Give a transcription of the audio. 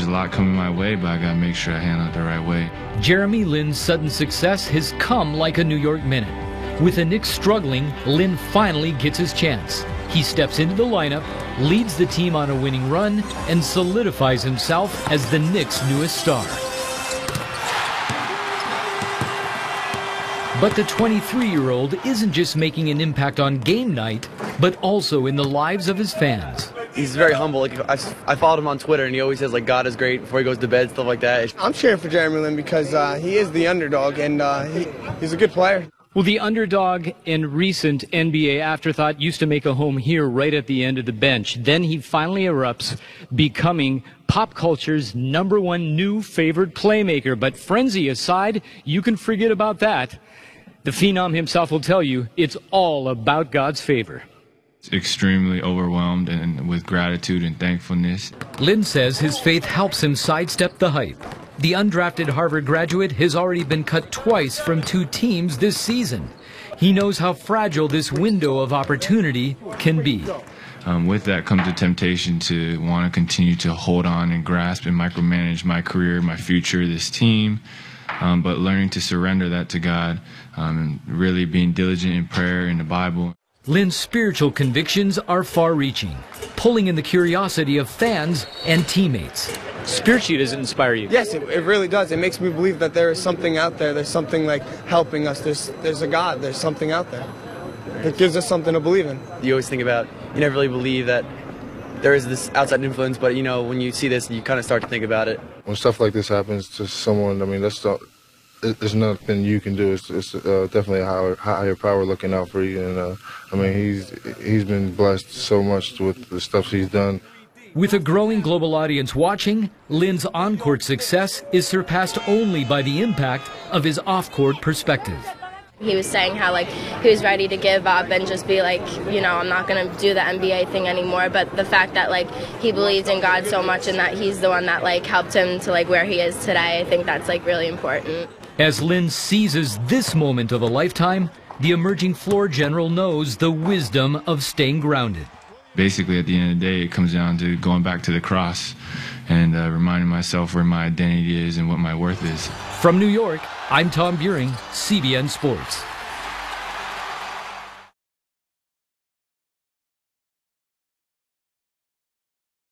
a lot coming my way, but I got to make sure I handle it the right way. Jeremy Lin's sudden success has come like a New York minute. With the Knicks struggling, Lin finally gets his chance. He steps into the lineup, leads the team on a winning run, and solidifies himself as the Knicks' newest star. But the 23-year-old isn't just making an impact on game night, but also in the lives of his fans. He's very humble. Like I followed him on Twitter, and he always says like God is great before he goes to bed, stuff like that. I'm cheering for Jeremy Lin because he is the underdog, and he's a good player. Well, the underdog and recent NBA afterthought used to make a home here right at the end of the bench. Then he finally erupts, becoming pop culture's #1 new favorite playmaker. But frenzy aside, you can forget about that. The Phenom himself will tell you it's all about God's favor. Extremely overwhelmed and with gratitude and thankfulness. Lin says his faith helps him sidestep the hype. The undrafted Harvard graduate has already been cut twice from 2 teams this season. He knows how fragile this window of opportunity can be. With that comes the temptation to want to continue to hold on and grasp and micromanage my career, my future, this team. But learning to surrender that to God and really being diligent in prayer and the Bible. Lin's spiritual convictions are far-reaching, pulling in the curiosity of fans and teammates. Spiritually, does it inspire you? Yes, it really does. It makes me believe that there is something out there. There's something like helping us. There's a God. There's something out there that gives us something to believe in. You always think about, you never really believe that there is this outside influence, but you know, when you see this, you kind of start to think about it. When stuff like this happens to someone, I mean, there's nothing you can do. It's definitely a higher power looking out for you. And I mean, he's been blessed so much with the stuff he's done. With a growing global audience watching, Lin's on-court success is surpassed only by the impact of his off-court perspective. He was saying how like he was ready to give up and just be like, you know, I'm not going to do the NBA thing anymore. But the fact that like he believes in God so much and that he's the one that like helped him to like where he is today, I think that's like really important. As Lin seizes this moment of a lifetime, the emerging floor general knows the wisdom of staying grounded. Basically, at the end of the day, it comes down to going back to the cross and reminding myself where my identity is and what my worth is. From New York, I'm Tom Buring, CBN Sports.